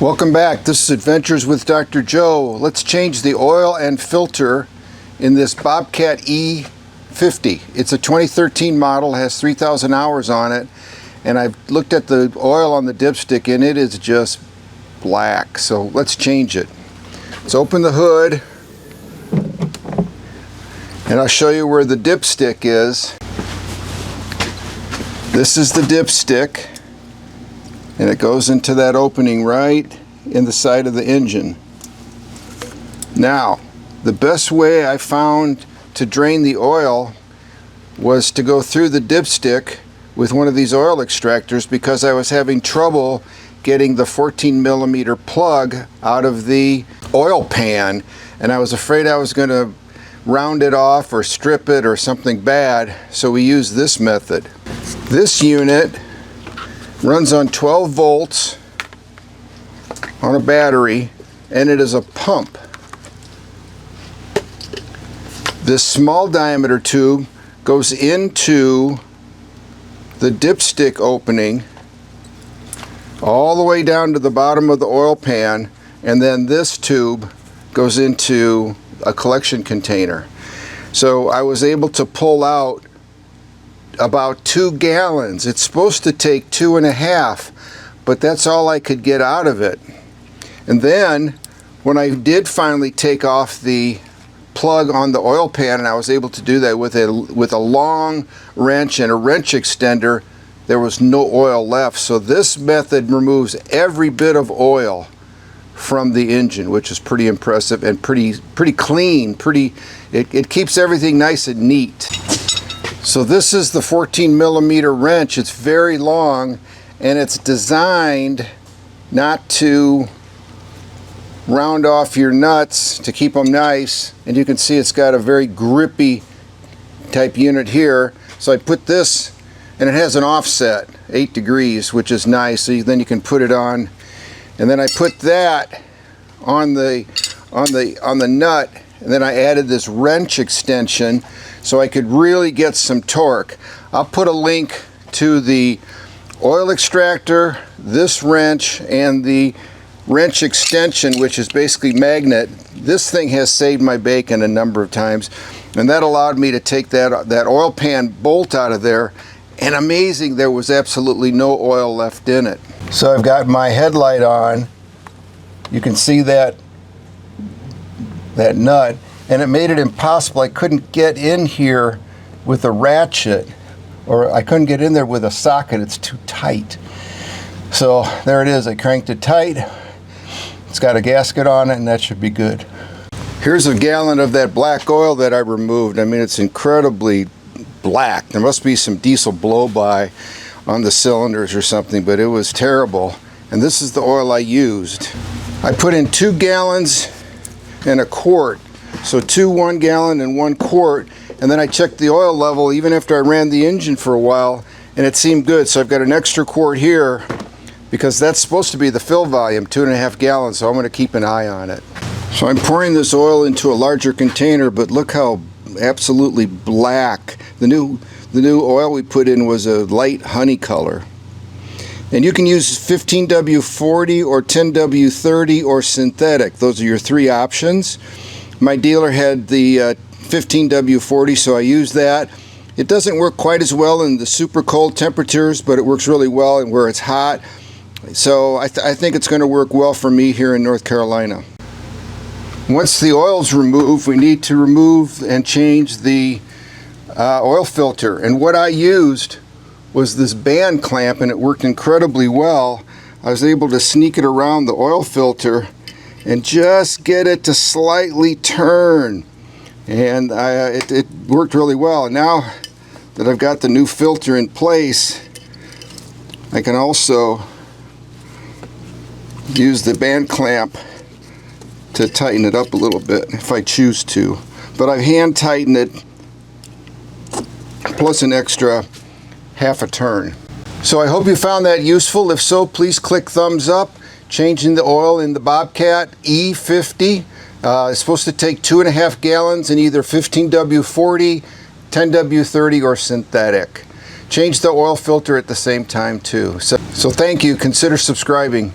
Welcome back. This is Adventures with Dr. Joe. Let's change the oil and filter in this Bobcat E50. It's a 2013 model, has 3,000 hours on it, and I've looked at the oil on the dipstick and it is just black. So let's change it. Let's open the hood and I'll show you where the dipstick is. This is the dipstick, and it goes into that opening right in the side of the engine. Now, the best way I found to drain the oil was to go through the dipstick with one of these oil extractors, because I was having trouble getting the 14mm plug out of the oil pan, and I was afraid I was going to round it off or strip it or something bad, so we used this method. This unit runs on 12 volts on a battery, and it is a pump. This small diameter tube goes into the dipstick opening all the way down to the bottom of the oil pan, and then this tube goes into a collection container. So I was able to pull out about 2 gallons. It's supposed to take 2.5, but that's all I could get out of it. And then when I did finally take off the plug on the oil pan, and I was able to do that with a long wrench and a wrench extender, there was no oil left. So this method removes every bit of oil from the engine, which is pretty impressive and pretty clean. It keeps everything nice and neat. So this is the 14mm wrench. It's very long, and it's designed not to round off your nuts, to keep them nice. And you can see it's got a very grippy type unit here. So I put this, and it has an offset 8 degrees, which is nice. So then you can put it on, and then I put that on the nut, and then I added this wrench extension so I could really get some torque. I'll put a link to the oil extractor, this wrench, and the wrench extension, which is basically magnet. This thing has saved my bacon a number of times, and that allowed me to take that oil pan bolt out of there, and amazing, there was absolutely no oil left in it. So I've got my headlight on. You can see that nut, and it made it impossible. I couldn't get in here with a ratchet, or I couldn't get in there with a socket. It's too tight. So there it is. I cranked it tight. It's got a gasket on it, and that should be good. Here's a gallon of that black oil that I removed. I mean, it's incredibly black. There must be some diesel blow-by on the cylinders or something, but it was terrible. And this is the oil I used. I put in 2 gallons and a quart. So 2 1 gallon and 1 quart, and then I checked the oil level even after I ran the engine for a while, and it seemed good. So I've got an extra quart here because that's supposed to be the fill volume, 2.5 gallons, so I'm going to keep an eye on it. So I'm pouring this oil into a larger container, but look how absolutely black. The new oil we put in was a light honey color. And you can use 15W40 or 10W30 or synthetic. Those are your 3 options. My dealer had the 15W40, so I used that. It doesn't work quite as well in the super cold temperatures, but it works really well and where it's hot. So I think it's going to work well for me here in North Carolina. Once the oil's removed, we need to remove and change the oil filter. And what I used was this band clamp, and it worked incredibly well. I was able to sneak it around the oil filter and just get it to slightly turn, and it worked really well. And now that I've got the new filter in place, I can also use the band clamp to tighten it up a little bit if I choose to, but I've hand tightened it plus an extra half a turn. So I hope you found that useful. If so, please click thumbs up. Changing the oil in the Bobcat E50 is supposed to take 2.5 gallons in either 15W40, 10W30, or synthetic. Change the oil filter at the same time too. So thank you. Consider subscribing.